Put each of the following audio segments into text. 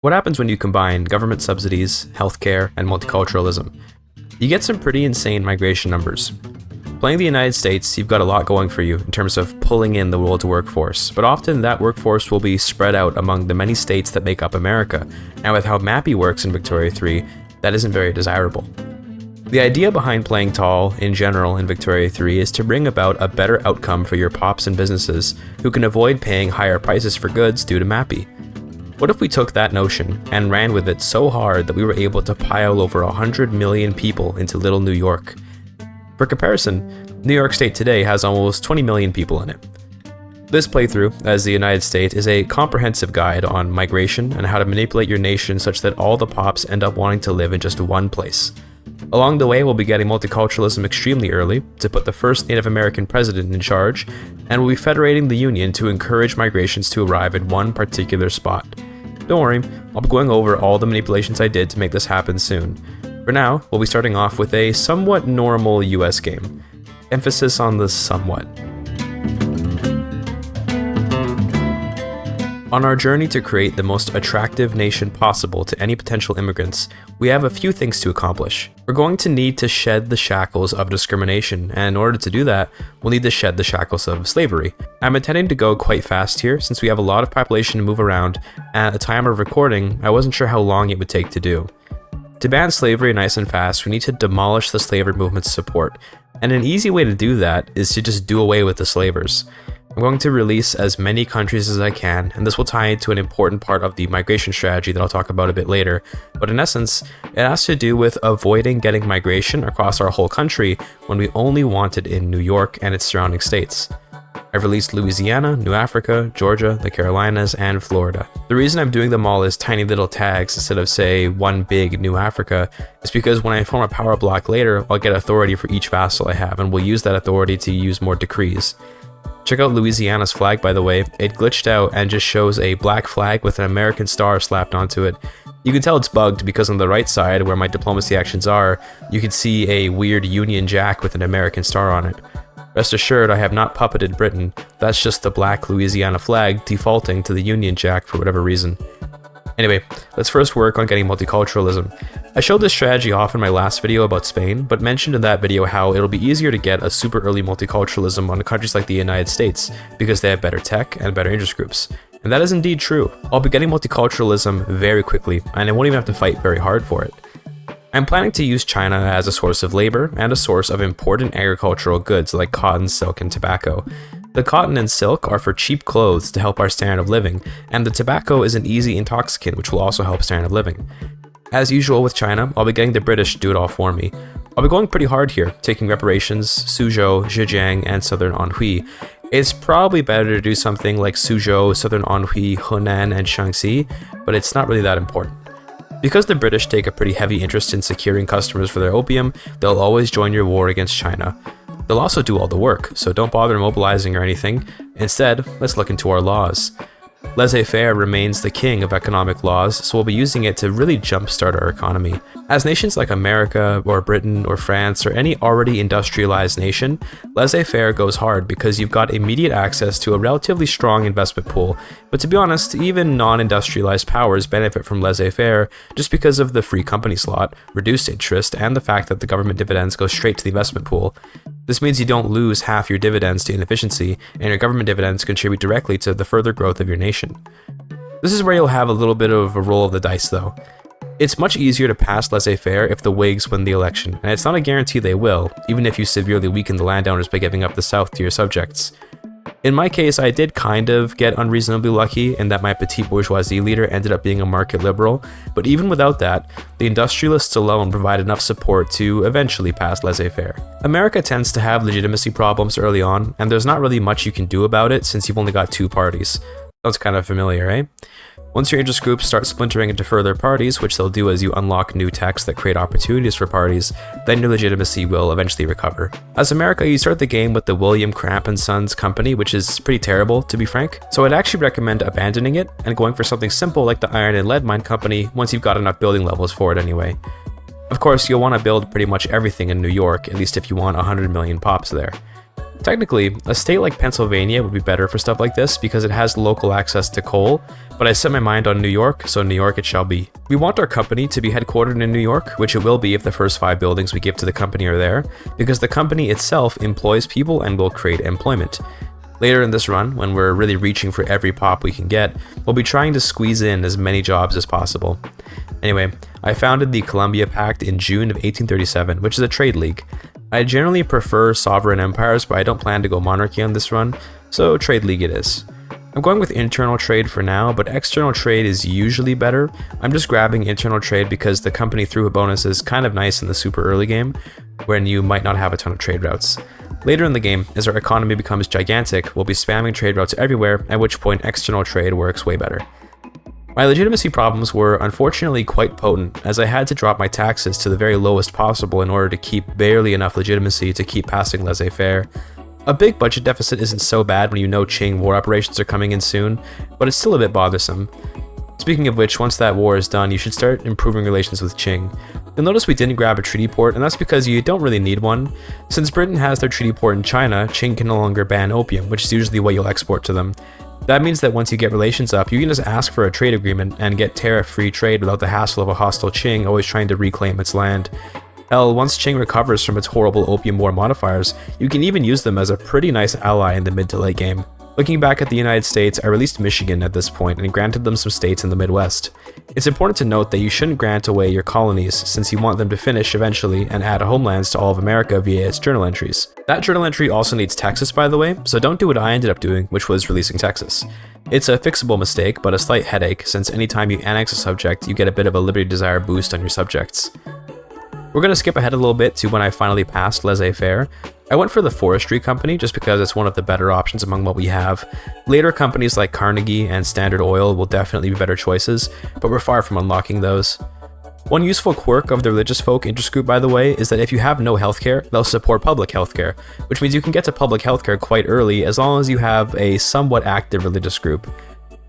What happens when you combine government subsidies, healthcare, and multiculturalism? You get some pretty insane migration numbers. Playing the United States, you've got a lot going for you in terms of pulling in the world's workforce, but often that workforce will be spread out among the many states that make up America, and with how MAPI works in Victoria 3, that isn't very desirable. The idea behind playing tall, in general, in Victoria 3 is to bring about a better outcome for your pops and businesses who can avoid paying higher prices for goods due to MAPI. What if we took that notion and ran with it so hard that we were able to pile over 100 million people into little New York? For comparison, New York State today has almost 20 million people in it. This playthrough, as the United States, is a comprehensive guide on migration and how to manipulate your nation such that all the pops end up wanting to live in just one place. Along the way, we'll be getting multiculturalism extremely early to put the first Native American president in charge, and we'll be federating the Union to encourage migrations to arrive at one particular spot. Don't worry, I'll be going over all the manipulations I did to make this happen soon. For now, we'll be starting off with a somewhat normal US game. Emphasis on the somewhat. On our journey to create the most attractive nation possible to any potential immigrants, we have a few things to accomplish. We're going to need to shed the shackles of discrimination, and in order to do that, we'll need to shed the shackles of slavery. I'm intending to go quite fast here, since we have a lot of population to move around, and at the time of recording, I wasn't sure how long it would take to do. To ban slavery nice and fast, we need to demolish the slavery movement's support, and an easy way to do that is to just do away with the slavers. I'm going to release as many countries as I can, and this will tie into an important part of the migration strategy that I'll talk about a bit later, but in essence, it has to do with avoiding getting migration across our whole country when we only want it in New York and its surrounding states. I've released Louisiana, New Africa, Georgia, the Carolinas, and Florida. The reason I'm doing them all as tiny little tags instead of, say, one big New Africa is because when I form a power block later, I'll get authority for each vassal I have, and we'll use that authority to use more decrees. Check out Louisiana's flag, by the way. It glitched out and just shows a black flag with an American star slapped onto it. You can tell it's bugged because on the right side, where my diplomacy actions are, you can see a weird Union Jack with an American star on it. Rest assured, I have not puppeted Britain. That's just the black Louisiana flag defaulting to the Union Jack for whatever reason. Anyway, let's first work on getting multiculturalism. I showed this strategy off in my last video about Spain, but mentioned in that video how it'll be easier to get a super early multiculturalism on countries like the United States, because they have better tech and better interest groups. And that is indeed true. I'll be getting multiculturalism very quickly, and I won't even have to fight very hard for it. I'm planning to use China as a source of labor and a source of important agricultural goods like cotton, silk, and tobacco. The cotton and silk are for cheap clothes to help our standard of living, and the tobacco is an easy intoxicant which will also help standard of living. As usual with China, I'll be getting the British to do it all for me. I'll be going pretty hard here, taking reparations, Suzhou, Zhejiang, and Southern Anhui. It's probably better to do something like Suzhou, Southern Anhui, Henan, and Shaanxi, but it's not really that important. Because the British take a pretty heavy interest in securing customers for their opium, they'll always join your war against China. They'll also do all the work, so don't bother mobilizing or anything. Instead, let's look into our laws. Laissez-faire remains the king of economic laws, so we'll be using it to really jumpstart our economy. As nations like America, or Britain, or France, or any already industrialized nation, laissez-faire goes hard because you've got immediate access to a relatively strong investment pool, but to be honest, even non-industrialized powers benefit from laissez-faire just because of the free company slot, reduced interest, and the fact that the government dividends go straight to the investment pool. This means you don't lose half your dividends to inefficiency, and your government dividends contribute directly to the further growth of your nation. This is where you'll have a little bit of a roll of the dice though. It's much easier to pass laissez-faire if the Whigs win the election, and it's not a guarantee they will, even if you severely weaken the landowners by giving up the South to your subjects. In my case, I did kind of get unreasonably lucky in that my petite bourgeoisie leader ended up being a market liberal, but even without that, the industrialists alone provide enough support to eventually pass laissez-faire. America tends to have legitimacy problems early on, and there's not really much you can do about it since you've only got two parties. Sounds kind of familiar, eh? Once your interest groups start splintering into further parties, which they'll do as you unlock new texts that create opportunities for parties, then your legitimacy will eventually recover. As America, you start the game with the William Cramp & Sons Company, which is pretty terrible, to be frank, so I'd actually recommend abandoning it and going for something simple like the Iron and Lead Mine Company once you've got enough building levels for it anyway. Of course, you'll want to build pretty much everything in New York, at least if you want 100 million pops there. Technically, a state like Pennsylvania would be better for stuff like this because it has local access to coal, but I set my mind on New York, so New York it shall be. We want our company to be headquartered in New York, which it will be if the first 5 buildings we give to the company are there, because the company itself employs people and will create employment. Later in this run, when we're really reaching for every pop we can get, we'll be trying to squeeze in as many jobs as possible. Anyway, I founded the Columbia Pact in June of 1837, which is a trade league. I generally prefer sovereign empires, but I don't plan to go monarchy on this run, so trade league it is. I'm going with internal trade for now, but external trade is usually better. I'm just grabbing internal trade because the company throughput bonus is kind of nice in the super early game, when you might not have a ton of trade routes. Later in the game, as our economy becomes gigantic, we'll be spamming trade routes everywhere, at which point external trade works way better. My legitimacy problems were unfortunately quite potent, as I had to drop my taxes to the very lowest possible in order to keep barely enough legitimacy to keep passing laissez-faire. A big budget deficit isn't so bad when you know Qing war operations are coming in soon, but it's still a bit bothersome. Speaking of which, once that war is done, you should start improving relations with Qing. You'll notice we didn't grab a treaty port, and that's because you don't really need one. Since Britain has their treaty port in China, Qing can no longer ban opium, which is usually what you'll export to them. That means that once you get relations up, you can just ask for a trade agreement and get tariff-free trade without the hassle of a hostile Qing always trying to reclaim its land. Hell, once Qing recovers from its horrible opium war modifiers, you can even use them as a pretty nice ally in the mid to late game. Looking back at the United States, I released Michigan at this point and granted them some states in the Midwest. It's important to note that you shouldn't grant away your colonies since you want them to finish eventually and add homelands to all of America via its journal entries. That journal entry also needs Texas, by the way, so don't do what I ended up doing, which was releasing Texas. It's a fixable mistake, but a slight headache since anytime you annex a subject, you get a bit of a liberty desire boost on your subjects. We're going to skip ahead a little bit to when I finally passed laissez-faire. I went for the forestry company just because it's one of the better options among what we have. Later companies like Carnegie and Standard Oil will definitely be better choices, but we're far from unlocking those. One useful quirk of the religious folk interest group, by the way, is that if you have no healthcare, they'll support public healthcare, which means you can get to public healthcare quite early as long as you have a somewhat active religious group.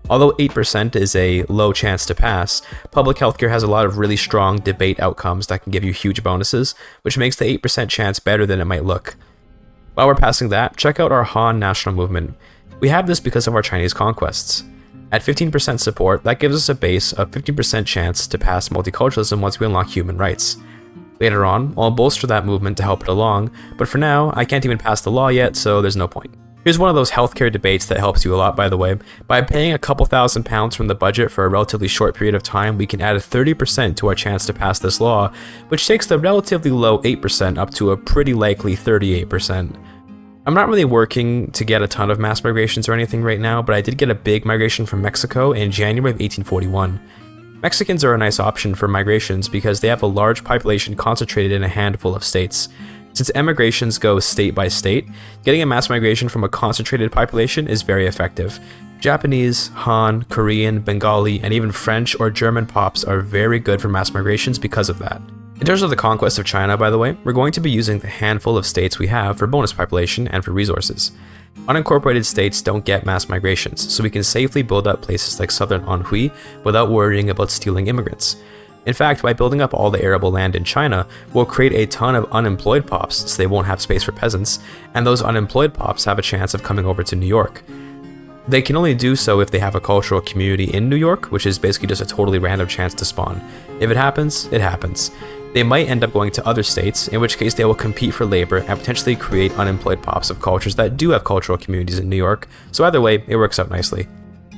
Although 8% is a low chance to pass, public healthcare has a lot of really strong debate outcomes that can give you huge bonuses, which makes the 8% chance better than it might look. While we're passing that, check out our Han national movement. We have this because of our Chinese conquests. At 15% support, that gives us a base of 15% chance to pass multiculturalism once we unlock human rights. Later on, I'll bolster that movement to help it along, but for now, I can't even pass the law yet, so there's no point. Here's one of those healthcare debates that helps you a lot, by the way. By paying a couple £1,000s from the budget for a relatively short period of time, we can add 30% to our chance to pass this law, which takes the relatively low 8% up to a pretty likely 38%. I'm not really working to get a ton of mass migrations or anything right now, but I did get a big migration from Mexico in January of 1841. Mexicans are a nice option for migrations because they have a large population concentrated in a handful of states. Since emigrations go state by state, getting a mass migration from a concentrated population is very effective. Japanese, Han, Korean, Bengali, and even French or German pops are very good for mass migrations because of that. In terms of the conquest of China, by the way, we're going to be using the handful of states we have for bonus population and for resources. Unincorporated states don't get mass migrations, so we can safely build up places like southern Anhui without worrying about stealing immigrants. In fact, by building up all the arable land in China, we'll create a ton of unemployed pops so they won't have space for peasants, and those unemployed pops have a chance of coming over to New York. They can only do so if they have a cultural community in New York, which is basically just a totally random chance to spawn. If it happens, it happens. They might end up going to other states, in which case they will compete for labor and potentially create unemployed pops of cultures that do have cultural communities in New York, so either way, it works out nicely.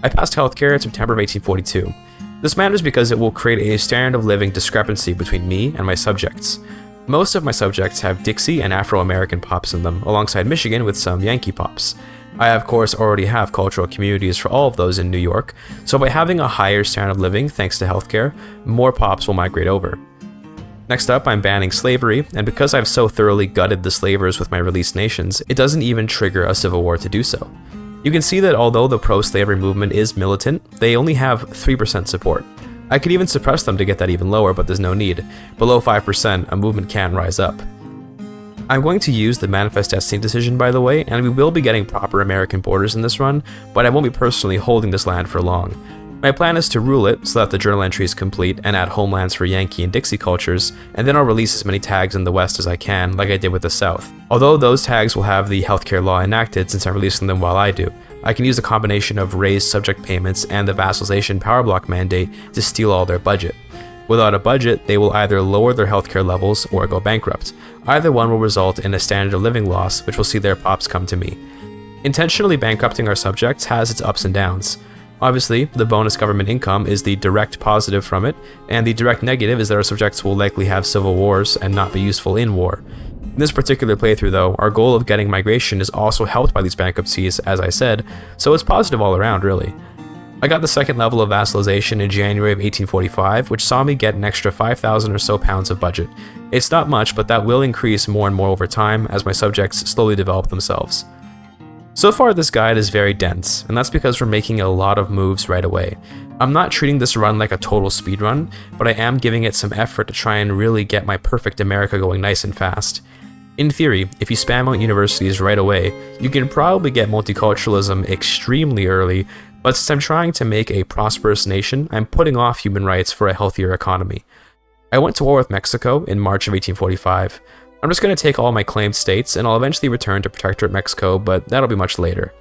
I passed healthcare in September of 1842. This matters because it will create a standard of living discrepancy between me and my subjects. Most of my subjects have Dixie and Afro-American pops in them, alongside Michigan with some Yankee pops. I of course already have cultural communities for all of those in New York, so by having a higher standard of living thanks to healthcare, more pops will migrate over. Next up, I'm banning slavery, and because I've so thoroughly gutted the slavers with my released nations, it doesn't even trigger a civil war to do so. You can see that although the pro-slavery movement is militant, they only have 3% support. I could even suppress them to get that even lower, but there's no need. Below 5%, a movement can rise up. I'm going to use the Manifest Destiny decision, by the way, and we will be getting proper American borders in this run, but I won't be personally holding this land for long. My plan is to rule it so that the journal entry is complete and add homelands for Yankee and Dixie cultures, and then I'll release as many tags in the West as I can, like I did with the South. Although those tags will have the healthcare law enacted since I'm releasing them while I do, I can use a combination of raised subject payments and the vassalization power block mandate to steal all their budget. Without a budget, they will either lower their healthcare levels or go bankrupt. Either one will result in a standard of living loss, which will see their pops come to me. Intentionally bankrupting our subjects has its ups and downs. Obviously, the bonus government income is the direct positive from it, and the direct negative is that our subjects will likely have civil wars and not be useful in war. In this particular playthrough though, our goal of getting migration is also helped by these bankruptcies, as I said, so it's positive all around really. I got the second level of vassalization in January of 1845, which saw me get an extra 5,000 or so pounds of budget. It's not much, but that will increase more and more over time as my subjects slowly develop themselves. So far this guide is very dense, and that's because we're making a lot of moves right away. I'm not treating this run like a total speed run, but I am giving it some effort to try and really get my perfect America going nice and fast. In theory, if you spam out universities right away, you can probably get multiculturalism extremely early, but since I'm trying to make a prosperous nation, I'm putting off human rights for a healthier economy. I went to war with Mexico in March of 1845. I'm just going to take all my claimed states, and I'll eventually return to Protectorate Mexico, but that'll be much later.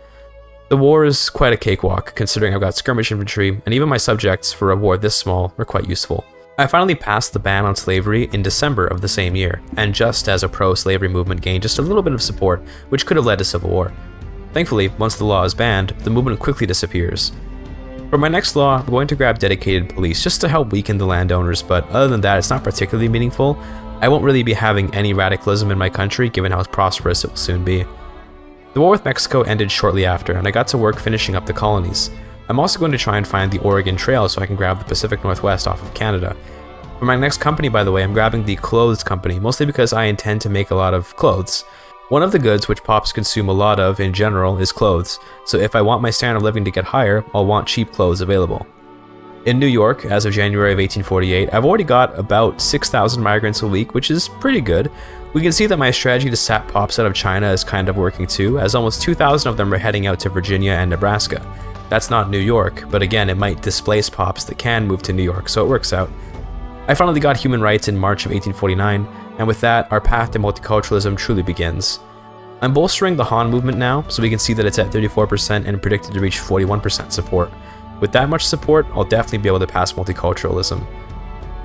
The war is quite a cakewalk, considering I've got skirmish infantry, and even my subjects, for a war this small, are quite useful. I finally passed the ban on slavery in December of the same year, and just as a pro-slavery movement gained just a little bit of support, which could have led to civil war. Thankfully, once the law is banned, the movement quickly disappears. For my next law, I'm going to grab dedicated police just to help weaken the landowners, but other than that, it's not particularly meaningful. I won't really be having any radicalism in my country given how prosperous it will soon be. The war with Mexico ended shortly after, and I got to work finishing up the colonies. I'm also going to try and find the Oregon Trail so I can grab the Pacific Northwest off of Canada. For my next company, by the way, I'm grabbing the Clothes Company, mostly because I intend to make a lot of clothes. One of the goods which pops consume a lot of in general is clothes, so if I want my standard of living to get higher, I'll want cheap clothes available. In New York, as of January of 1848, I've already got about 6,000 migrants a week, which is pretty good. We can see that my strategy to sap pops out of China is kind of working too, as almost 2,000 of them are heading out to Virginia and Nebraska. That's not New York, but again, it might displace pops that can move to New York, so it works out. I finally got human rights in March of 1849, and with that, our path to multiculturalism truly begins. I'm bolstering the Han movement now, so we can see that it's at 34% and predicted to reach 41% support. With that much support, I'll definitely be able to pass multiculturalism.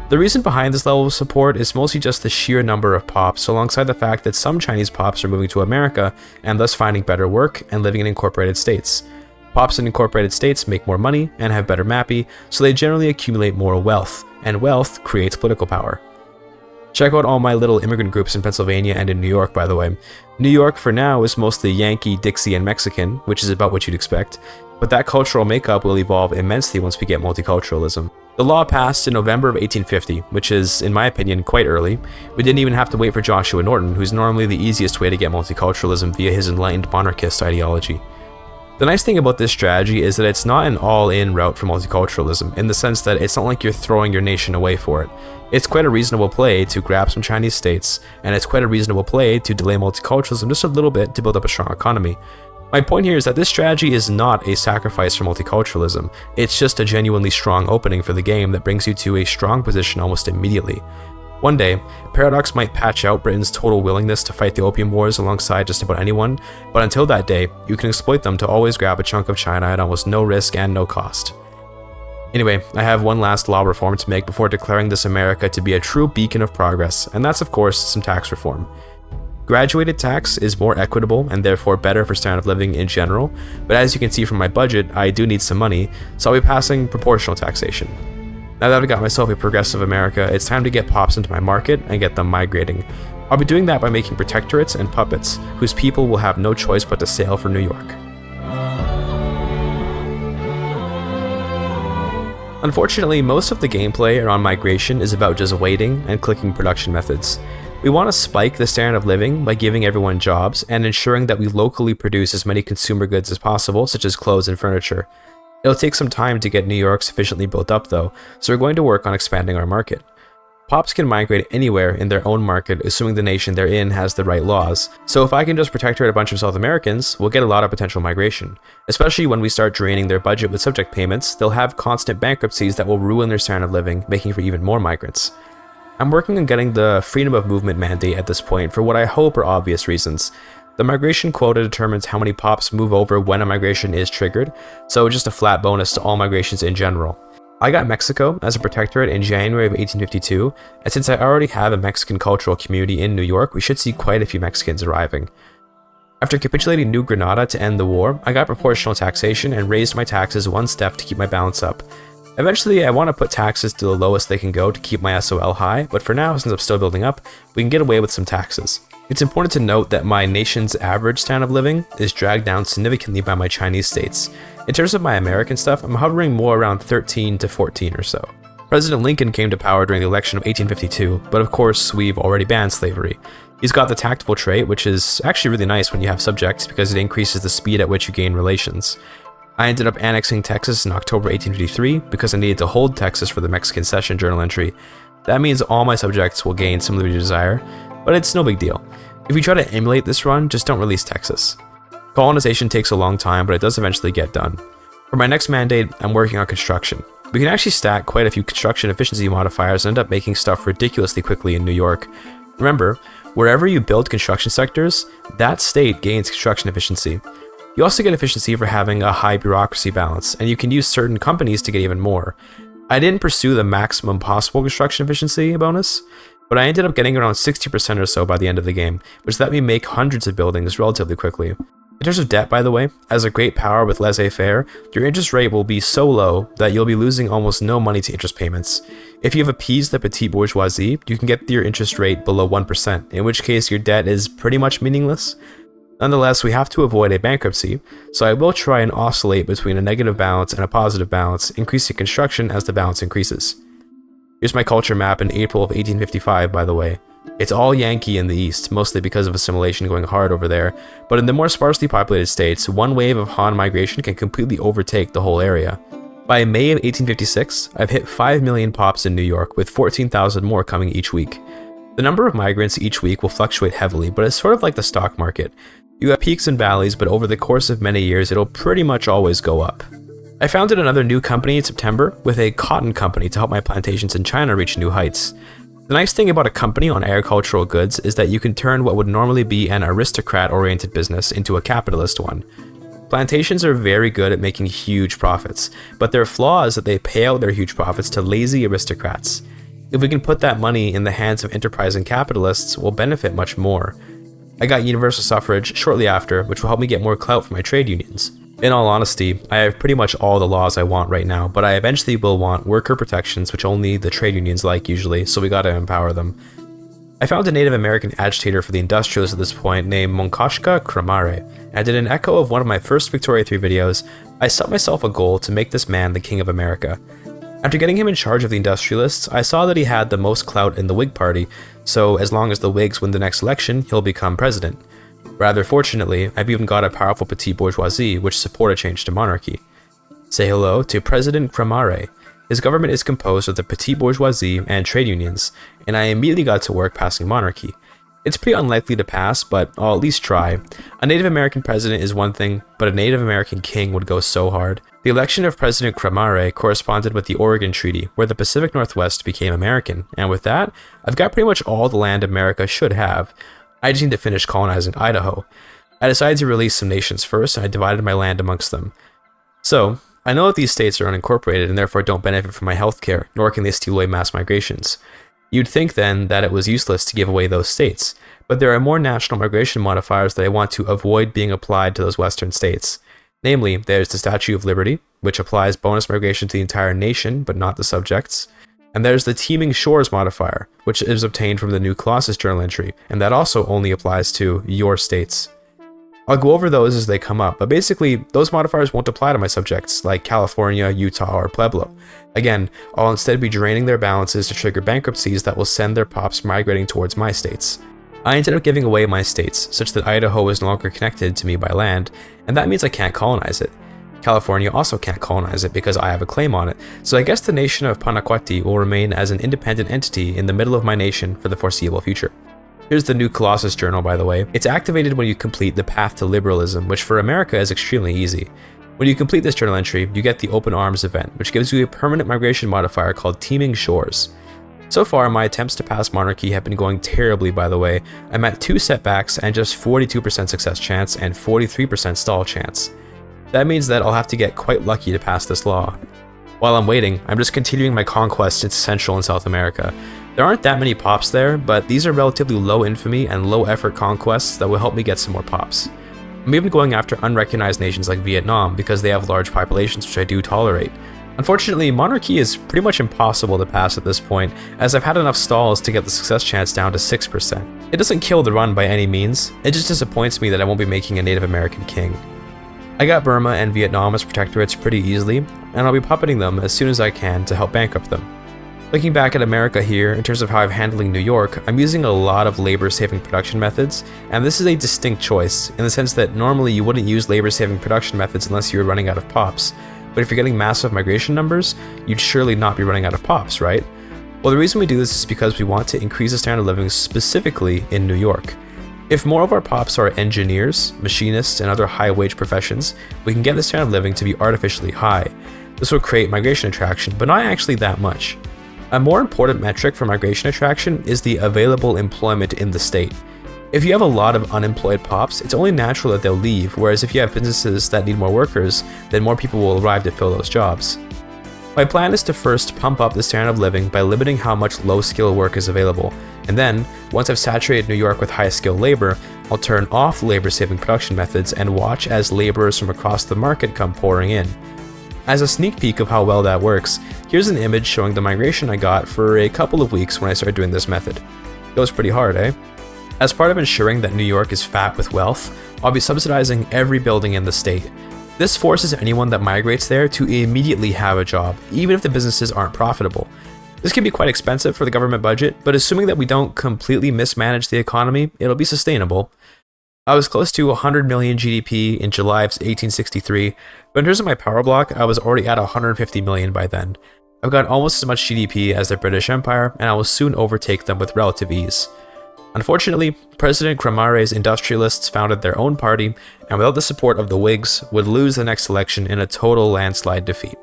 The reason behind this level of support is mostly just the sheer number of pops, alongside the fact that some Chinese pops are moving to America and thus finding better work and living in incorporated states. Pops in incorporated states make more money and have better mappy, so they generally accumulate more wealth, and wealth creates political power. Check out all my little immigrant groups in Pennsylvania and in New York, by the way. New York for now is mostly Yankee, Dixie, and Mexican, which is about what you'd expect, but that cultural makeup will evolve immensely once we get multiculturalism. The law passed in November of 1850, which is, in my opinion, quite early. We didn't even have to wait for Joshua Norton, who's normally the easiest way to get multiculturalism via his enlightened monarchist ideology. The nice thing about this strategy is that it's not an all-in route for multiculturalism, in the sense that it's not like you're throwing your nation away for it. It's quite a reasonable play to grab some Chinese states, and it's quite a reasonable play to delay multiculturalism just a little bit to build up a strong economy. My point here is that this strategy is not a sacrifice for multiculturalism, it's just a genuinely strong opening for the game that brings you to a strong position almost immediately. One day, Paradox might patch out Britain's total willingness to fight the opium wars alongside just about anyone, but until that day, you can exploit them to always grab a chunk of China at almost no risk and no cost. Anyway, I have one last law reform to make before declaring this America to be a true beacon of progress, and that's of course some tax reform. Graduated tax is more equitable and therefore better for standard of living in general, but as you can see from my budget, I do need some money, so I'll be passing proportional taxation. Now that I've got myself a progressive America, it's time to get pops into my market and get them migrating. I'll be doing that by making protectorates and puppets, whose people will have no choice but to sail for New York. Unfortunately, most of the gameplay around migration is about just waiting and clicking production methods. We want to spike the standard of living by giving everyone jobs and ensuring that we locally produce as many consumer goods as possible, such as clothes and furniture. It'll take some time to get New York sufficiently built up though, so we're going to work on expanding our market. Pops can migrate anywhere in their own market, assuming the nation they're in has the right laws. So if I can just protectorate a bunch of South Americans, we'll get a lot of potential migration. Especially when we start draining their budget with subject payments, they'll have constant bankruptcies that will ruin their standard of living, making for even more migrants. I'm working on getting the freedom of movement mandate at this point for what I hope are obvious reasons. The migration quota determines how many Pops move over when a migration is triggered, so just a flat bonus to all migrations in general. I got Mexico as a protectorate in January of 1852, and since I already have a Mexican cultural community in New York, we should see quite a few Mexicans arriving. After capitulating New Granada to end the war, I got proportional taxation and raised my taxes one step to keep my balance up. Eventually, I want to put taxes to the lowest they can go to keep my SOL high, but for now, since I'm still building up, we can get away with some taxes. It's important to note that my nation's average standard of living is dragged down significantly by my Chinese states. In terms of my American stuff, I'm hovering more around 13 to 14 or so. President Lincoln came to power during the election of 1852, but of course, we've already banned slavery. He's got the tactful trait, which is actually really nice when you have subjects because it increases the speed at which you gain relations. I ended up annexing Texas in October 1853 because I needed to hold Texas for the Mexican Cession journal entry. That means all my subjects will gain some liberty of desire, but it's no big deal. If you try to emulate this run, just don't release Texas. Colonization takes a long time, but it does eventually get done. For my next mandate, I'm working on construction. We can actually stack quite a few construction efficiency modifiers and end up making stuff ridiculously quickly in New York. Remember, wherever you build construction sectors, that state gains construction efficiency. You also get efficiency for having a high bureaucracy balance, and you can use certain companies to get even more. I didn't pursue the maximum possible construction efficiency bonus, but I ended up getting around 60% or so by the end of the game, which let me make hundreds of buildings relatively quickly. In terms of debt, by the way, as a great power with laissez-faire, your interest rate will be so low that you'll be losing almost no money to interest payments. If you have appeased the petite bourgeoisie, you can get your interest rate below 1%, in which case your debt is pretty much meaningless. Nonetheless, we have to avoid a bankruptcy, so I will try and oscillate between a negative balance and a positive balance, increasing construction as the balance increases. Here's my culture map in April of 1855, by the way. It's all Yankee in the east, mostly because of assimilation going hard over there, but in the more sparsely populated states, one wave of Han migration can completely overtake the whole area. By May of 1856, I've hit 5 million Pops in New York, with 14,000 more coming each week. The number of migrants each week will fluctuate heavily, but it's sort of like the stock market. You have peaks and valleys, but over the course of many years, it'll pretty much always go up. I founded another new company in September with a cotton company to help my plantations in China reach new heights. The nice thing about a company on agricultural goods is that you can turn what would normally be an aristocrat-oriented business into a capitalist one. Plantations are very good at making huge profits, but their flaw is that they pay out their huge profits to lazy aristocrats. If we can put that money in the hands of enterprising capitalists, we'll benefit much more. I got universal suffrage shortly after, which will help me get more clout for my trade unions. In all honesty, I have pretty much all the laws I want right now, but I eventually will want worker protections, which only the trade unions like usually, so we gotta empower them. I found a Native American agitator for the industrialists at this point named Monkashka Kramare, and in an echo of one of my first Victoria 3 videos, I set myself a goal to make this man the king of America. After getting him in charge of the industrialists, I saw that he had the most clout in the Whig Party, so as long as the Whigs win the next election, he'll become president. Rather fortunately, I've even got a powerful petite bourgeoisie which support a change to monarchy. Say hello to President Kramare. His government is composed of the petite bourgeoisie and trade unions, and I immediately got to work passing monarchy. It's pretty unlikely to pass, but I'll at least try. A Native American president is one thing, but a Native American king would go so hard. The election of President Kramare corresponded with the Oregon Treaty, where the Pacific Northwest became American, and with that, I've got pretty much all the land America should have. I just need to finish colonizing Idaho. I decided to release some nations first, and I divided my land amongst them. So, I know that these states are unincorporated and therefore don't benefit from my healthcare, nor can they steal away mass migrations. You'd think then that it was useless to give away those states, but there are more national migration modifiers that I want to avoid being applied to those western states. Namely, there's the Statue of Liberty, which applies bonus migration to the entire nation, but not the subjects. And there's the Teeming Shores modifier, which is obtained from the New Colossus journal entry, and that also only applies to your states. I'll go over those as they come up, but basically, those modifiers won't apply to my subjects, like California, Utah, or Pueblo. Again, I'll instead be draining their balances to trigger bankruptcies that will send their Pops migrating towards my states. I ended up giving away my states, such that Idaho is no longer connected to me by land, and that means I can't colonize it. California also can't colonize it because I have a claim on it, so I guess the nation of Panaquati will remain as an independent entity in the middle of my nation for the foreseeable future. Here's the new Colossus journal, by the way. It's activated when you complete the Path to Liberalism, which for America is extremely easy. When you complete this journal entry, you get the Open Arms event, which gives you a permanent migration modifier called Teeming Shores. So far, my attempts to pass monarchy have been going terribly, by the way. I'm at 2 setbacks and just 42% success chance and 43% stall chance. That means that I'll have to get quite lucky to pass this law. While I'm waiting, I'm just continuing my conquests into Central and South America. There aren't that many pops there, but these are relatively low infamy and low effort conquests that will help me get some more pops. I'm even going after unrecognized nations like Vietnam because they have large populations which I do tolerate. Unfortunately, monarchy is pretty much impossible to pass at this point, as I've had enough stalls to get the success chance down to 6%. It doesn't kill the run by any means, it just disappoints me that I won't be making a Native American king. I got Burma and Vietnam as protectorates pretty easily, and I'll be puppeting them as soon as I can to help bankrupt them. Looking back at America here, in terms of how I'm handling New York, I'm using a lot of labor-saving production methods, and this is a distinct choice, in the sense that normally you wouldn't use labor-saving production methods unless you were running out of pops. But if you're getting massive migration numbers, you'd surely not be running out of pops, right? Well, the reason we do this is because we want to increase the standard of living specifically in New York. If more of our pops are engineers, machinists, and other high-wage professions, we can get the standard of living to be artificially high. This will create migration attraction, but not actually that much. A more important metric for migration attraction is the available employment in the state. If you have a lot of unemployed pops, it's only natural that they'll leave, whereas if you have businesses that need more workers, then more people will arrive to fill those jobs. My plan is to first pump up the standard of living by limiting how much low-skill work is available, and then, once I've saturated New York with high-skilled labor, I'll turn off labor-saving production methods and watch as laborers from across the market come pouring in. As a sneak peek of how well that works, here's an image showing the migration I got for a couple of weeks when I started doing this method. It goes pretty hard, eh? As part of ensuring that New York is fat with wealth, I'll be subsidizing every building in the state. This forces anyone that migrates there to immediately have a job, even if the businesses aren't profitable. This can be quite expensive for the government budget, but assuming that we don't completely mismanage the economy, it'll be sustainable. I was close to 100 million GDP in July of 1863, but in terms of my power block, I was already at 150 million by then. I've got almost as much GDP as the British Empire, and I will soon overtake them with relative ease. Unfortunately, President Cramare's industrialists founded their own party, and without the support of the Whigs, would lose the next election in a total landslide defeat.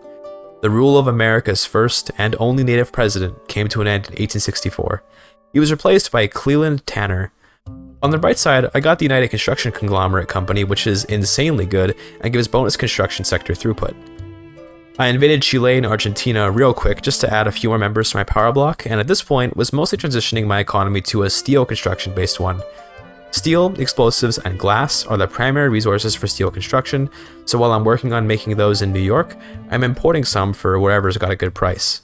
The rule of America's first and only native president came to an end in 1864. He was replaced by Cleland Tanner. On the bright side, I got the United Construction Conglomerate Company, which is insanely good and gives bonus construction sector throughput. I invaded Chile and Argentina real quick just to add a few more members to my power block, and at this point was mostly transitioning my economy to a steel construction based one. Steel, explosives, and glass are the primary resources for steel construction, so while I'm working on making those in New York, I'm importing some for wherever's got a good price.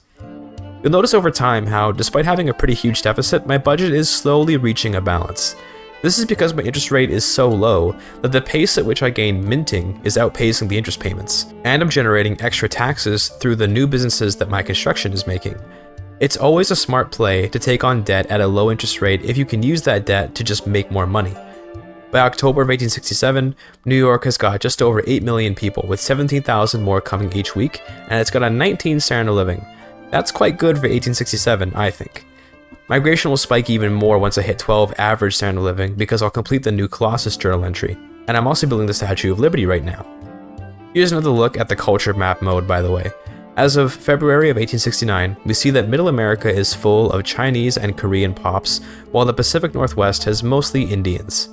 You'll notice over time how, despite having a pretty huge deficit, my budget is slowly reaching a balance. This is because my interest rate is so low that the pace at which I gain minting is outpacing the interest payments, and I'm generating extra taxes through the new businesses that my construction is making. It's always a smart play to take on debt at a low interest rate if you can use that debt to just make more money. By October of 1867, New York has got just over 8 million people, with 17,000 more coming each week, and it's got a 19 standard of living. That's quite good for 1867, I think. Migration will spike even more once I hit 12 average standard of living because I'll complete the new Colossus journal entry, and I'm also building the Statue of Liberty right now. Here's another look at the culture map mode, by the way. As of February of 1869, we see that Middle America is full of Chinese and Korean pops, while the Pacific Northwest has mostly Indians.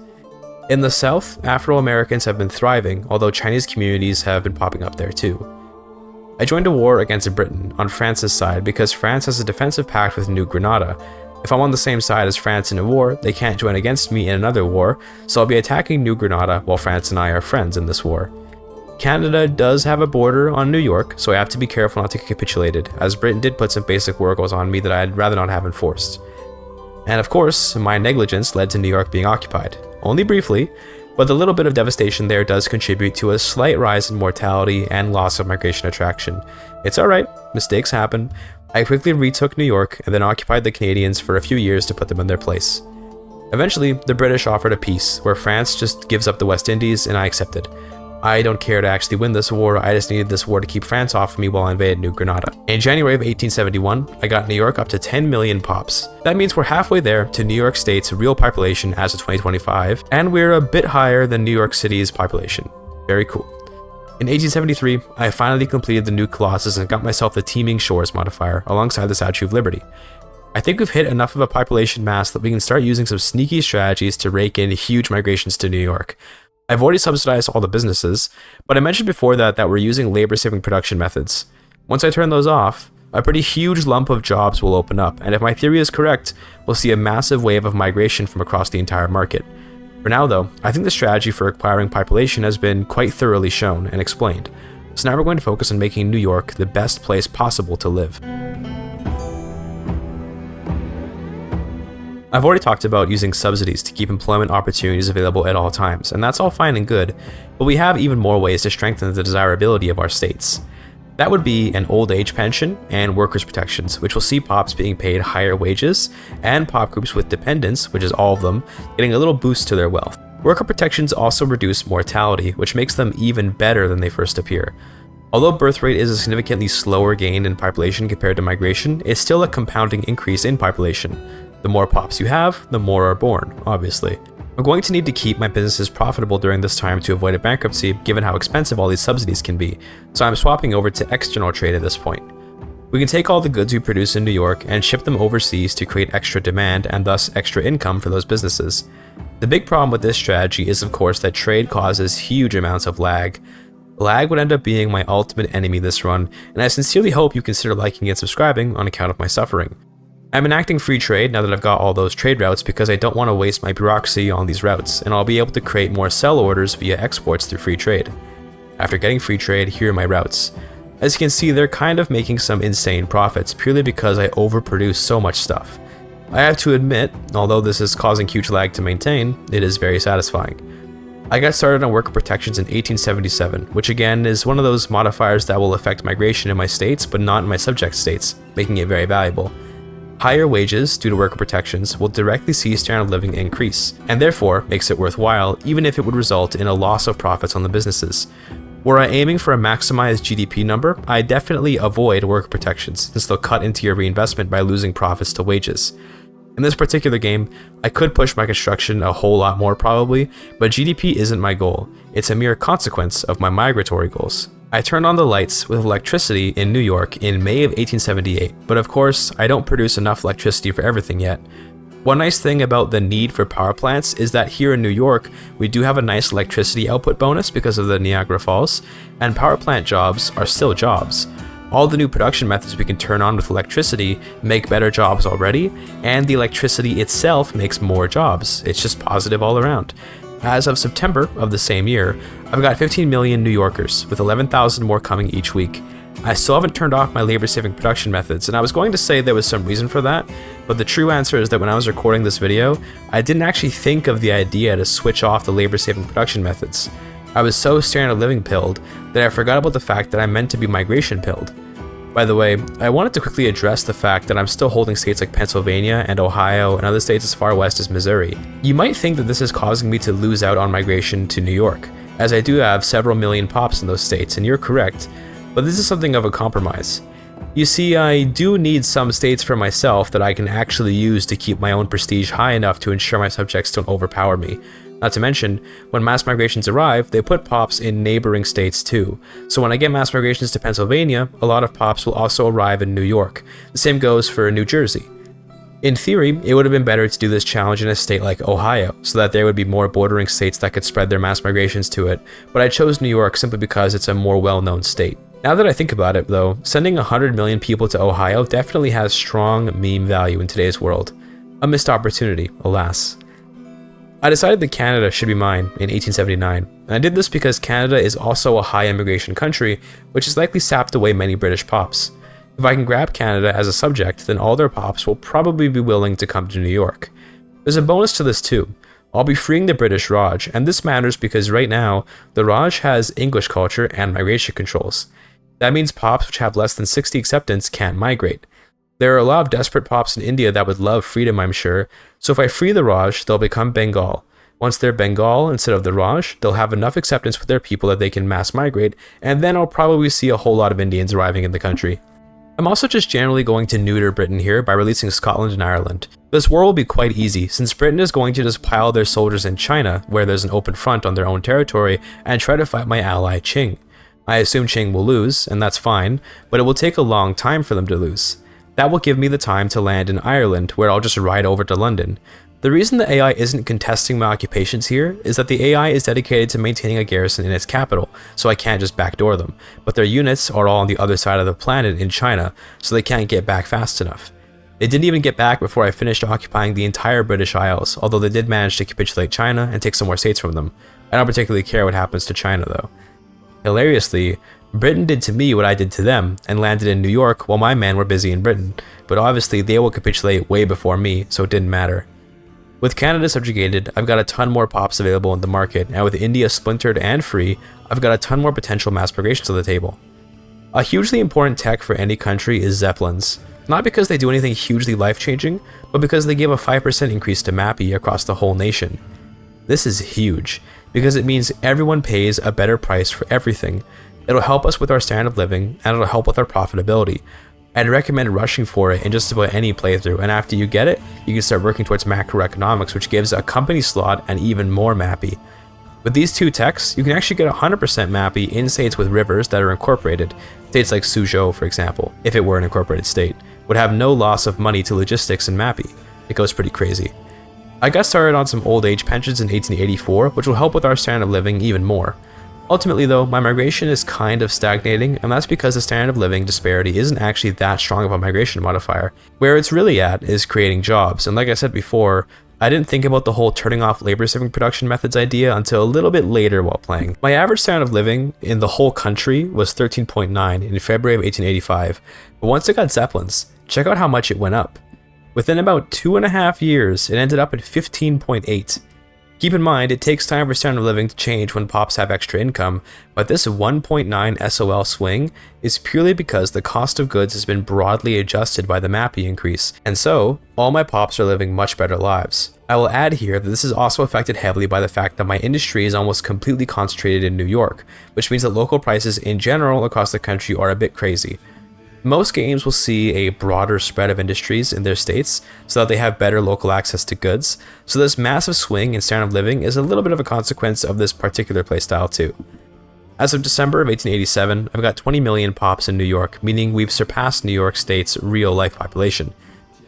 In the South, Afro-Americans have been thriving, although Chinese communities have been popping up there too. I joined a war against Britain on France's side because France has a defensive pact with New Granada. If I'm on the same side as France in a war, they can't join against me in another war, so I'll be attacking New Granada while France and I are friends in this war. Canada does have a border on New York, so I have to be careful not to get capitulated, as Britain did put some basic war goals on me that I'd rather not have enforced. And of course, my negligence led to New York being occupied. Only briefly, but the little bit of devastation there does contribute to a slight rise in mortality and loss of migration attraction. It's alright, mistakes happen. I quickly retook New York and then occupied the Canadians for a few years to put them in their place. Eventually, the British offered a peace, where France just gives up the West Indies and I accepted. I don't care to actually win this war, I just needed this war to keep France off of me while I invaded New Granada. In January of 1871, I got New York up to 10 million pops. That means we're halfway there to New York State's real population as of 2025, and we're a bit higher than New York City's population. Very cool. In 1873, I finally completed the new Colossus and got myself the Teeming Shores modifier alongside the Statue of Liberty. I think we've hit enough of a population mass that we can start using some sneaky strategies to rake in huge migrations to New York. I've already subsidized all the businesses, but I mentioned before that we're using labor-saving production methods. Once I turn those off, a pretty huge lump of jobs will open up, and if my theory is correct, we'll see a massive wave of migration from across the entire market. For now though, I think the strategy for acquiring population has been quite thoroughly shown and explained, so now we're going to focus on making New York the best place possible to live. I've already talked about using subsidies to keep employment opportunities available at all times, and that's all fine and good, but we have even more ways to strengthen the desirability of our states. That would be an old age pension and workers' protections, which will see pops being paid higher wages, and pop groups with dependents, which is all of them, getting a little boost to their wealth. Worker protections also reduce mortality, which makes them even better than they first appear. Although birth rate is a significantly slower gain in population compared to migration, it's still a compounding increase in population. The more pops you have, the more are born, obviously. I'm going to need to keep my businesses profitable during this time to avoid a bankruptcy, given how expensive all these subsidies can be, so I'm swapping over to external trade at this point. We can take all the goods we produce in New York and ship them overseas to create extra demand and thus extra income for those businesses. The big problem with this strategy is of course that trade causes huge amounts of lag. Lag would end up being my ultimate enemy this run, and I sincerely hope you consider liking and subscribing on account of my suffering. I'm enacting free trade now that I've got all those trade routes because I don't want to waste my bureaucracy on these routes, and I'll be able to create more sell orders via exports through free trade. After getting free trade, here are my routes. As you can see, they're kind of making some insane profits purely because I overproduce so much stuff. I have to admit, although this is causing huge lag to maintain, it is very satisfying. I got started on worker protections in 1877, which again is one of those modifiers that will affect migration in my states but not in my subject states, making it very valuable. Higher wages due to worker protections will directly see standard of living increase, and therefore makes it worthwhile even if it would result in a loss of profits on the businesses. Were I aiming for a maximized GDP number, I definitely avoid worker protections since they'll cut into your reinvestment by losing profits to wages. In this particular game, I could push my construction a whole lot more probably, but GDP isn't my goal, it's a mere consequence of my migratory goals. I turned on the lights with electricity in New York in May of 1878, but of course, I don't produce enough electricity for everything yet. One nice thing about the need for power plants is that here in New York, we do have a nice electricity output bonus because of the Niagara Falls, and power plant jobs are still jobs. All the new production methods we can turn on with electricity make better jobs already, and the electricity itself makes more jobs. It's just positive all around. As of September of the same year, I've got 15 million New Yorkers, with 11,000 more coming each week. I still haven't turned off my labor-saving production methods, and I was going to say there was some reason for that, but the true answer is that when I was recording this video, I didn't actually think of the idea to switch off the labor-saving production methods. I was so standard of living pilled that I forgot about the fact that I'm meant to be migration pilled. By the way, I wanted to quickly address the fact that I'm still holding states like Pennsylvania and Ohio and other states as far west as Missouri. You might think that this is causing me to lose out on migration to New York, as I do have several million pops in those states, and you're correct, but this is something of a compromise. You see, I do need some states for myself that I can actually use to keep my own prestige high enough to ensure my subjects don't overpower me. Not to mention, when mass migrations arrive, they put pops in neighboring states too. So when I get mass migrations to Pennsylvania, a lot of pops will also arrive in New York. The same goes for New Jersey. In theory, it would have been better to do this challenge in a state like Ohio, so that there would be more bordering states that could spread their mass migrations to it, but I chose New York simply because it's a more well-known state. Now that I think about it though, sending 100 million people to Ohio definitely has strong meme value in today's world. A missed opportunity, alas. I decided that Canada should be mine in 1879, and I did this because Canada is also a high immigration country, which has likely sapped away many British pops. If I can grab Canada as a subject, then all their pops will probably be willing to come to New York. There's a bonus to this too. I'll be freeing the British Raj, and this matters because right now, the Raj has English culture and migration controls. That means pops which have less than 60 acceptance can't migrate. There are a lot of desperate pops in India that would love freedom, I'm sure, so if I free the Raj, they'll become Bengal. Once they're Bengal instead of the Raj, they'll have enough acceptance with their people that they can mass migrate, and then I'll probably see a whole lot of Indians arriving in the country. I'm also just generally going to neuter Britain here by releasing Scotland and Ireland. This war will be quite easy, since Britain is going to just pile their soldiers in China, where there's an open front on their own territory, and try to fight my ally Qing. I assume Qing will lose, and that's fine, but it will take a long time for them to lose. That will give me the time to land in Ireland, where I'll just ride over to London. The reason the AI isn't contesting my occupations here is that the AI is dedicated to maintaining a garrison in its capital, so I can't just backdoor them, but their units are all on the other side of the planet in China, so they can't get back fast enough. They didn't even get back before I finished occupying the entire British Isles, although they did manage to capitulate China and take some more states from them. I don't particularly care what happens to China though. Hilariously, Britain did to me what I did to them, and landed in New York while my men were busy in Britain, but obviously they will capitulate way before me, so it didn't matter. With Canada subjugated, I've got a ton more pops available in the market, and with India splintered and free, I've got a ton more potential mass migrations on the table. A hugely important tech for any country is Zeppelins. Not because they do anything hugely life-changing, but because they give a 5% increase to MAPI across the whole nation. This is huge, because it means everyone pays a better price for everything. It'll help us with our standard of living, and it'll help with our profitability. I'd recommend rushing for it in just about any playthrough, and after you get it, you can start working towards macroeconomics, which gives a company slot and even more MAPI. With these two techs, you can actually get 100% MAPI in states with rivers that are incorporated. States like Suzhou, for example, if it were an incorporated state, would have no loss of money to logistics and MAPI. It goes pretty crazy. I got started on some old age pensions in 1884, which will help with our standard of living even more. Ultimately though, my migration is kind of stagnating, and that's because the standard of living disparity isn't actually that strong of a migration modifier. Where it's really at is creating jobs, and like I said before, I didn't think about the whole turning off labor-saving production methods idea until a little bit later while playing. My average standard of living in the whole country was 13.9 in February of 1885, but once it got Zeppelins, check out how much it went up. Within about 2.5 years, it ended up at 15.8. Keep in mind, it takes time for standard of living to change when pops have extra income, but this 1.9 SOL swing is purely because the cost of goods has been broadly adjusted by the MAPI increase, and so, all my pops are living much better lives. I will add here that this is also affected heavily by the fact that my industry is almost completely concentrated in New York, which means that local prices in general across the country are a bit crazy. Most games will see a broader spread of industries in their states so that they have better local access to goods, so this massive swing in standard of living is a little bit of a consequence of this particular playstyle too. As of December of 1887, I've got 20 million pops in New York, meaning we've surpassed New York State's real-life population.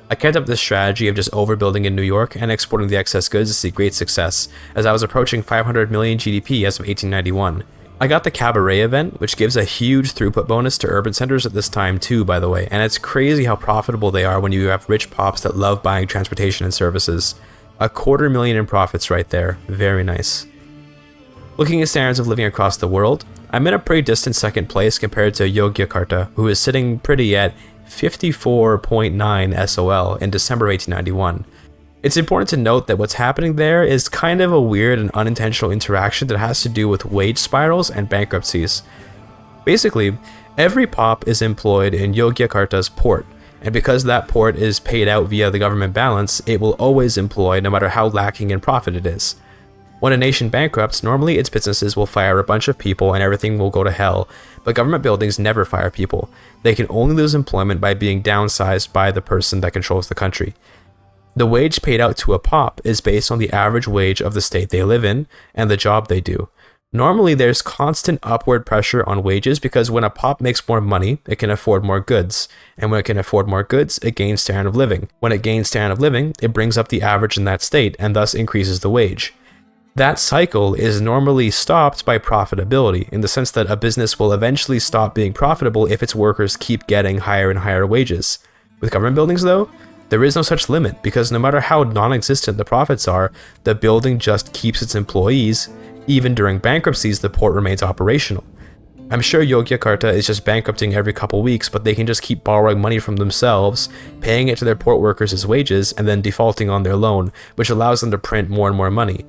I kept up this strategy of just overbuilding in New York and exporting the excess goods to see great success, as I was approaching 500 million GDP as of 1891. I got the Cabaret event, which gives a huge throughput bonus to urban centers at this time too, by the way, and it's crazy how profitable they are when you have rich pops that love buying transportation and services. $250,000 in profits right there, very nice. Looking at standards of living across the world, I'm in a pretty distant second place compared to Yogyakarta, who is sitting pretty at 54.9 SOL in December 1891. It's important to note that what's happening there is kind of a weird and unintentional interaction that has to do with wage spirals and bankruptcies. Basically, every pop is employed in Yogyakarta's port, and because that port is paid out via the government balance, it will always employ no matter how lacking in profit it is. When a nation bankrupts, normally its businesses will fire a bunch of people and everything will go to hell, but government buildings never fire people. They can only lose employment by being downsized by the person that controls the country. The wage paid out to a pop is based on the average wage of the state they live in and the job they do. Normally, there's constant upward pressure on wages because when a pop makes more money, it can afford more goods. And when it can afford more goods, it gains standard of living. When it gains standard of living, it brings up the average in that state and thus increases the wage. That cycle is normally stopped by profitability, in the sense that a business will eventually stop being profitable if its workers keep getting higher and higher wages. With government buildings, though, there is no such limit, because no matter how non-existent the profits are, the building just keeps its employees. Even during bankruptcies, the port remains operational. I'm sure Yogyakarta is just bankrupting every couple weeks, but they can just keep borrowing money from themselves, paying it to their port workers as wages, and then defaulting on their loan, which allows them to print more and more money.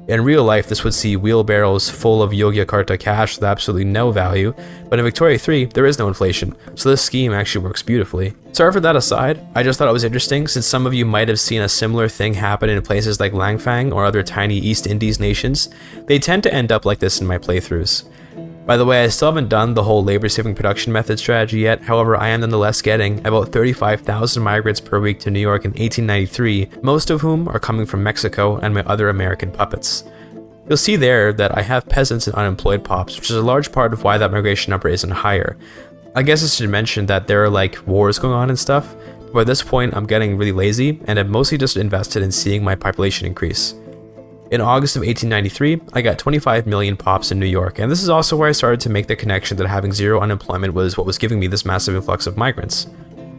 In real life, this would see wheelbarrows full of Yogyakarta cash with absolutely no value, but in Victoria 3, there is no inflation, so this scheme actually works beautifully. Sorry for that aside, I just thought it was interesting since some of you might have seen a similar thing happen in places like Langfang or other tiny East Indies nations. They tend to end up like this in my playthroughs. By the way, I still haven't done the whole labor-saving production method strategy yet, however I am nonetheless getting about 35,000 migrants per week to New York in 1893, most of whom are coming from Mexico and my other American puppets. You'll see there that I have peasants and unemployed pops, which is a large part of why that migration number isn't higher. I guess I should mention that there are like wars going on and stuff, but by this point I'm getting really lazy and I've mostly just invested in seeing my population increase. In August of 1893, I got 25 million pops in New York, and this is also where I started to make the connection that having zero unemployment was what was giving me this massive influx of migrants.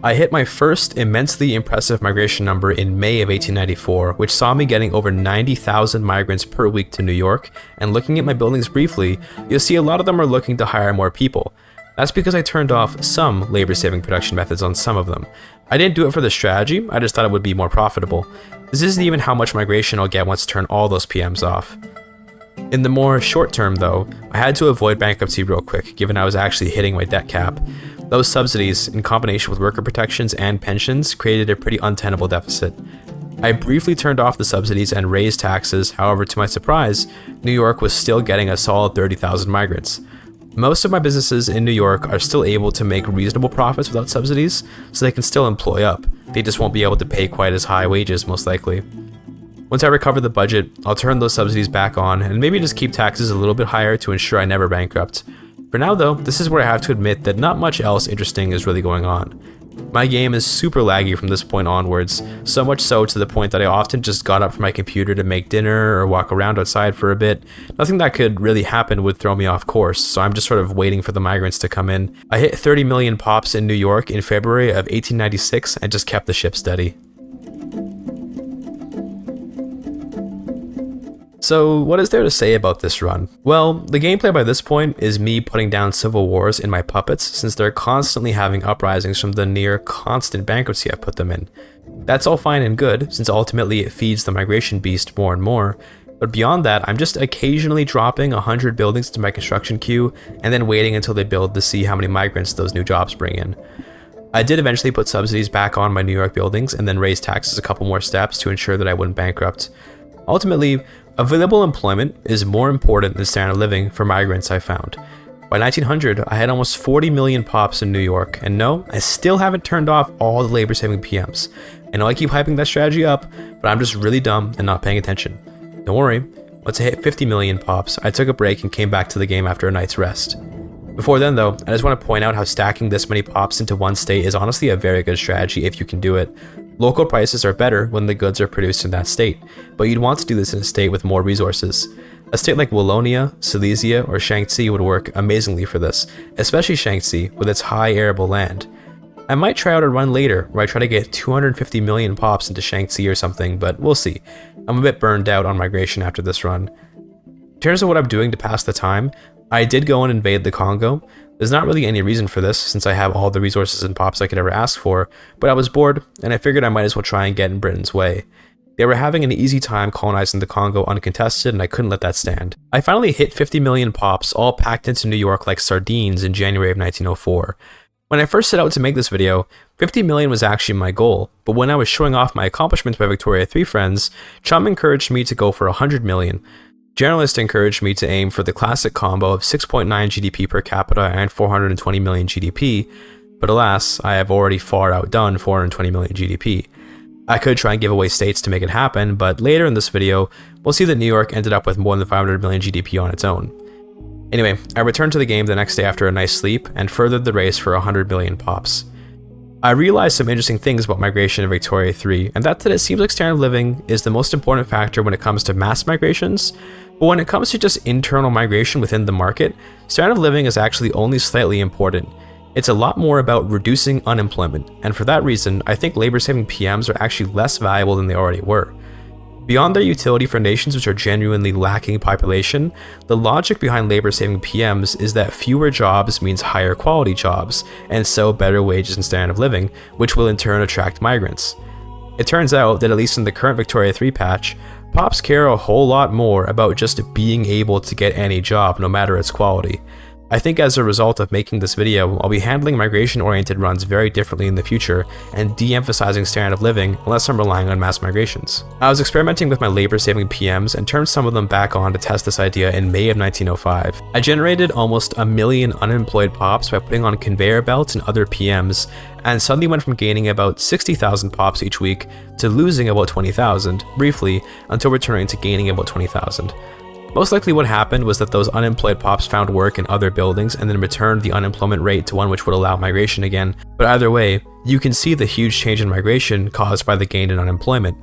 I hit my first immensely impressive migration number in May of 1894, which saw me getting over 90,000 migrants per week to New York, and looking at my buildings briefly, you'll see a lot of them are looking to hire more people. That's because I turned off some labor-saving production methods on some of them. I didn't do it for the strategy, I just thought it would be more profitable. This isn't even how much migration I'll get once I turn all those PMs off. In the more short term though, I had to avoid bankruptcy real quick given I was actually hitting my debt cap. Those subsidies, in combination with worker protections and pensions, created a pretty untenable deficit. I briefly turned off the subsidies and raised taxes, however to my surprise, New York was still getting a solid 30,000 migrants. Most of my businesses in New York are still able to make reasonable profits without subsidies, so they can still employ up. They just won't be able to pay quite as high wages, most likely. Once I recover the budget, I'll turn those subsidies back on and maybe just keep taxes a little bit higher to ensure I never bankrupt. For now though, this is where I have to admit that not much else interesting is really going on. My game is super laggy from this point onwards, so much so to the point that I often just got up from my computer to make dinner or walk around outside for a bit. Nothing that could really happen would throw me off course, so I'm just sort of waiting for the migrants to come in. I hit 30 million pops in New York in February of 1896 and just kept the ship steady. So what is there to say about this run? Well, the gameplay by this point is me putting down civil wars in my puppets since they're constantly having uprisings from the near constant bankruptcy I've put them in. That's all fine and good since ultimately it feeds the migration beast more and more, but beyond that I'm just occasionally dropping 100 buildings to my construction queue and then waiting until they build to see how many migrants those new jobs bring in. I did eventually put subsidies back on my New York buildings and then raise taxes a couple more steps to ensure that I wouldn't bankrupt. Ultimately, available employment is more important than standard of living for migrants, I found. By 1900, I had almost 40 million pops in New York, and no, I still haven't turned off all the labor-saving PMs. I know I keep hyping that strategy up, but I'm just really dumb and not paying attention. Don't worry, once I hit 50 million pops, I took a break and came back to the game after a night's rest. Before then though, I just want to point out how stacking this many pops into one state is honestly a very good strategy if you can do it. Local prices are better when the goods are produced in that state, but you'd want to do this in a state with more resources. A state like Wallonia, Silesia, or Shaanxi would work amazingly for this, especially Shaanxi with its high arable land. I might try out a run later where I try to get 250 million pops into Shaanxi or something, but we'll see. I'm a bit burned out on migration after this run. In terms of what I'm doing to pass the time, I did go and invade the Congo. There's not really any reason for this since I have all the resources and pops I could ever ask for, but I was bored and I figured I might as well try and get in Britain's way. They were having an easy time colonizing the Congo uncontested and I couldn't let that stand. I finally hit 50 million pops all packed into New York like sardines in January of 1904. When I first set out to make this video, 50 million was actually my goal, but when I was showing off my accomplishments by Victoria 3 friends, Chum encouraged me to go for 100 million. Journalists encouraged me to aim for the classic combo of 6.9 GDP per capita and 420 million GDP, but alas, I have already far outdone 420 million GDP. I could try and give away states to make it happen, but later in this video, we'll see that New York ended up with more than 500 million GDP on its own. Anyway, I returned to the game the next day after a nice sleep and furthered the race for 100 million pops. I realized some interesting things about migration in Victoria 3, and that it seems like standard of living is the most important factor when it comes to mass migrations, but when it comes to just internal migration within the market, standard of living is actually only slightly important. It's a lot more about reducing unemployment, and for that reason, I think labor-saving PMs are actually less valuable than they already were. Beyond their utility for nations which are genuinely lacking population, the logic behind labor-saving PMs is that fewer jobs means higher quality jobs, and so better wages and standard of living, which will in turn attract migrants. It turns out that at least in the current Victoria 3 patch, Pops care a whole lot more about just being able to get any job, no matter its quality. I think as a result of making this video, I'll be handling migration-oriented runs very differently in the future and de-emphasizing standard of living unless I'm relying on mass migrations. I was experimenting with my labor-saving PMs and turned some of them back on to test this idea in May of 1905. I generated almost 1 million unemployed pops by putting on conveyor belts and other PMs, and suddenly went from gaining about 60,000 pops each week to losing about 20,000, briefly, until returning to gaining about 20,000. Most likely what happened was that those unemployed pops found work in other buildings and then returned the unemployment rate to one which would allow migration again, but either way, you can see the huge change in migration caused by the gain in unemployment.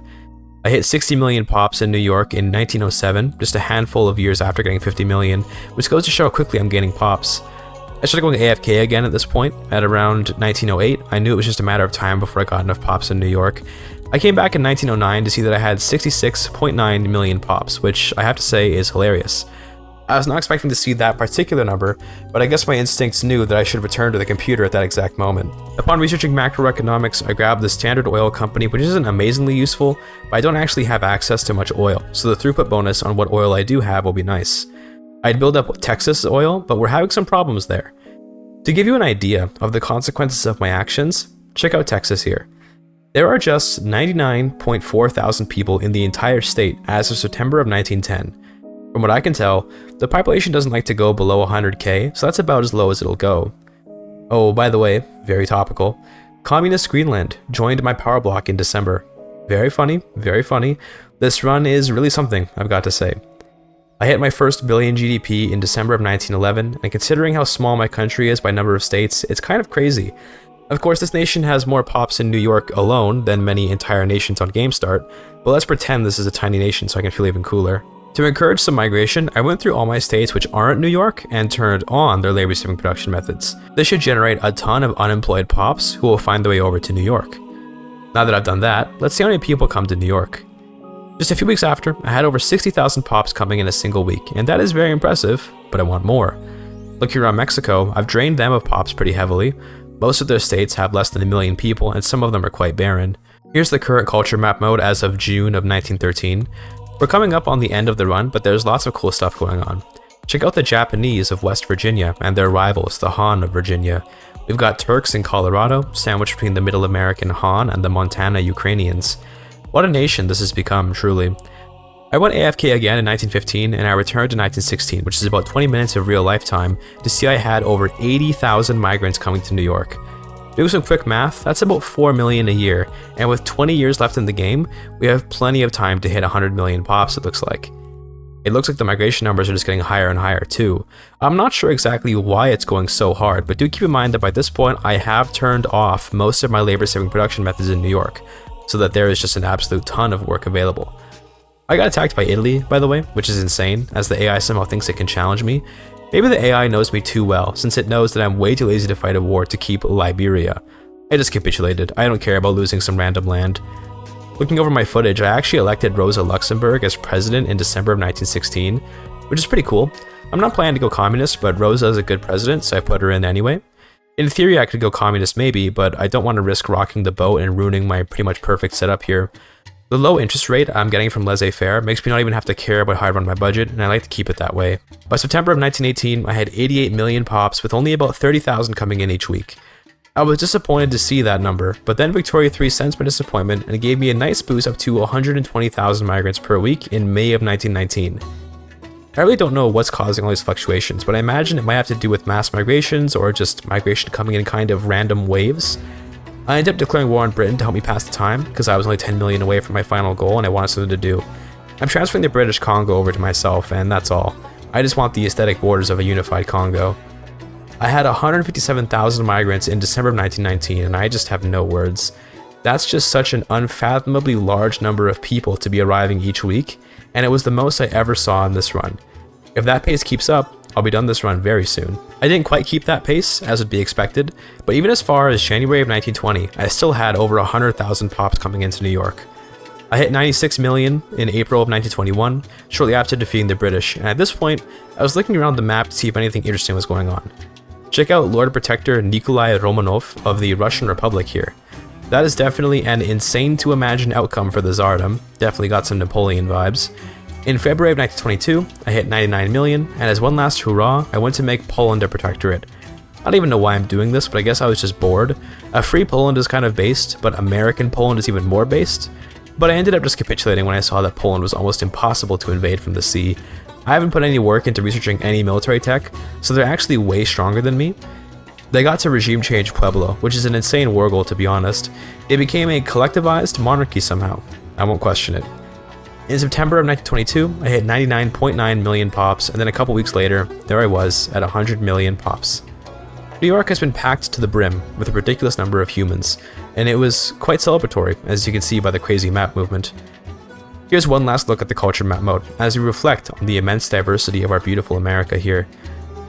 I hit 60 million pops in New York in 1907, just a handful of years after getting 50 million, which goes to show how quickly I'm gaining pops. I started going AFK again at this point. At around 1908, I knew it was just a matter of time before I got enough pops in New York. I came back in 1909 to see that I had 66.9 million pops, which I have to say is hilarious. I was not expecting to see that particular number, but I guess my instincts knew that I should return to the computer at that exact moment. Upon researching macroeconomics, I grabbed the Standard Oil Company, which isn't amazingly useful, but I don't actually have access to much oil, so the throughput bonus on what oil I do have will be nice. I'd build up Texas oil, but we're having some problems there. To give you an idea of the consequences of my actions, check out Texas here. There are just 99.4 thousand people in the entire state as of September of 1910. From what I can tell, the population doesn't like to go below 100k, so that's about as low as it'll go. Oh, by the way, very topical, Communist Greenland joined my power block in December. Very funny, very funny. This run is really something, I've got to say. I hit my first billion GDP in December of 1911, and considering how small my country is by number of states, it's kind of crazy. Of course, this nation has more pops in New York alone than many entire nations on GameStart, but let's pretend this is a tiny nation so I can feel even cooler. To encourage some migration, I went through all my states which aren't New York and turned on their labor-saving production methods. This should generate a ton of unemployed pops who will find their way over to New York. Now that I've done that, let's see how many people come to New York. Just a few weeks after, I had over 60,000 pops coming in a single week, and that is very impressive, but I want more. Looking around Mexico, I've drained them of pops pretty heavily. Most of their states have less than 1 million people, and some of them are quite barren. Here's the current culture map mode as of June of 1913. We're coming up on the end of the run, but there's lots of cool stuff going on. Check out the Japanese of West Virginia and their rivals, the Han of Virginia. We've got Turks in Colorado, sandwiched between the Middle American Han and the Montana Ukrainians. What a nation this has become, truly. I went AFK again in 1915, and I returned to 1916, which is about 20 minutes of real life time, to see I had over 80,000 migrants coming to New York. Doing some quick math, that's about 4 million a year, and with 20 years left in the game, we have plenty of time to hit 100 million pops, it looks like. It looks like the migration numbers are just getting higher and higher too. I'm not sure exactly why it's going so hard, but do keep in mind that by this point I have turned off most of my labor-saving production methods in New York, so that there is just an absolute ton of work available. I got attacked by Italy, by the way, which is insane, as the AI somehow thinks it can challenge me. Maybe the AI knows me too well, since it knows that I'm way too lazy to fight a war to keep Liberia. I just capitulated. I don't care about losing some random land. Looking over my footage, I actually elected Rosa Luxemburg as president in December of 1916, which is pretty cool. I'm not planning to go communist, but Rosa is a good president, so I put her in anyway. In theory, I could go communist maybe, but I don't want to risk rocking the boat and ruining my pretty much perfect setup here. The low interest rate I'm getting from laissez-faire makes me not even have to care about how I run my budget, and I like to keep it that way. By September of 1918, I had 88 million pops with only about 30,000 coming in each week. I was disappointed to see that number, but then Victoria 3 sensed my disappointment and gave me a nice boost up to 120,000 migrants per week in May of 1919. I really don't know what's causing all these fluctuations, but I imagine it might have to do with mass migrations or just migration coming in kind of random waves. I ended up declaring war on Britain to help me pass the time, because I was only 10 million away from my final goal and I wanted something to do. I'm transferring the British Congo over to myself, and that's all. I just want the aesthetic borders of a unified Congo. I had 157,000 migrants in December of 1919, and I just have no words. That's just such an unfathomably large number of people to be arriving each week, and it was the most I ever saw in this run. If that pace keeps up, I'll be done this run very soon. I didn't quite keep that pace, as would be expected, but even as far as January of 1920, I still had over 100,000 pops coming into New York. I hit 96 million in April of 1921, shortly after defeating the British, and at this point, I was looking around the map to see if anything interesting was going on. Check out Lord Protector Nikolai Romanov of the Russian Republic here. That is definitely an insane to imagine outcome for the Tsardom. Definitely got some Napoleon vibes. In February of 1922, I hit 99 million, and as one last hurrah, I went to make Poland a protectorate. I don't even know why I'm doing this, but I guess I was just bored. A free Poland is kind of based, but American Poland is even more based. But I ended up just capitulating when I saw that Poland was almost impossible to invade from the sea. I haven't put any work into researching any military tech, so they're actually way stronger than me. They got to regime change Pueblo, which is an insane war goal to be honest. It became a collectivized monarchy somehow. I won't question it. In September of 1922, I hit 99.9 million pops, and then a couple weeks later, there I was at 100 million pops. New York has been packed to the brim with a ridiculous number of humans, and it was quite celebratory, as you can see by the crazy map movement. Here's one last look at the culture map mode, as we reflect on the immense diversity of our beautiful America here.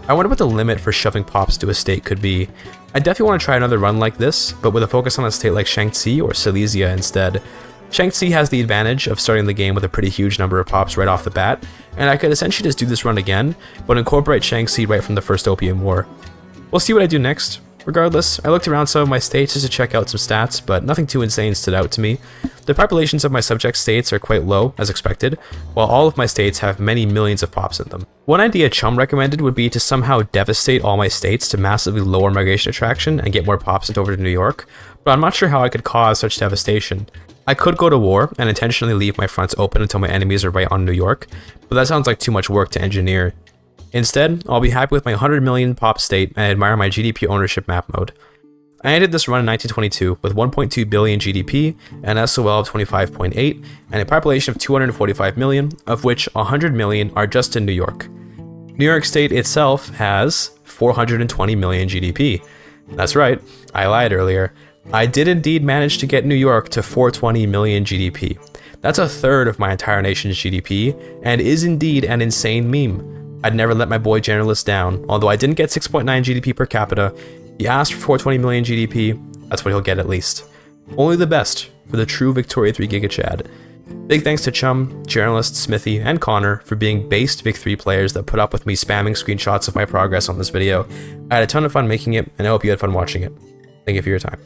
I wonder what the limit for shoving pops to a state could be. I definitely want to try another run like this, but with a focus on a state like Shaanxi or Silesia instead. Shaanxi has the advantage of starting the game with a pretty huge number of pops right off the bat, and I could essentially just do this run again, but incorporate Shaanxi right from the first Opium War. We'll see what I do next. Regardless, I looked around some of my states just to check out some stats, but nothing too insane stood out to me. The populations of my subject states are quite low, as expected, while all of my states have many millions of pops in them. One idea Chum recommended would be to somehow devastate all my states to massively lower migration attraction and get more pops sent over to New York, but I'm not sure how I could cause such devastation. I could go to war and intentionally leave my fronts open until my enemies are right on New York, but that sounds like too much work to engineer. Instead, I'll be happy with my 100 million pop state and admire my GDP ownership map mode. I ended this run in 1922 with 1.2 billion GDP, an SOL of 25.8, and a population of 245 million, of which 100 million are just in New York. New York State itself has 420 million GDP. That's right, I lied earlier. I did indeed manage to get New York to 420 million GDP. That's a third of my entire nation's GDP, and is indeed an insane meme. I'd never let my boy Generalist down, although I didn't get 6.9 GDP per capita. He asked for 420 million GDP, that's what he'll get at least. Only the best for the true Victoria 3 GIGACHAD. Big thanks to Chum, Journalist, Smithy, and Connor for being based Vic 3 players that put up with me spamming screenshots of my progress on this video. I had a ton of fun making it, and I hope you had fun watching it. Thank you for your time.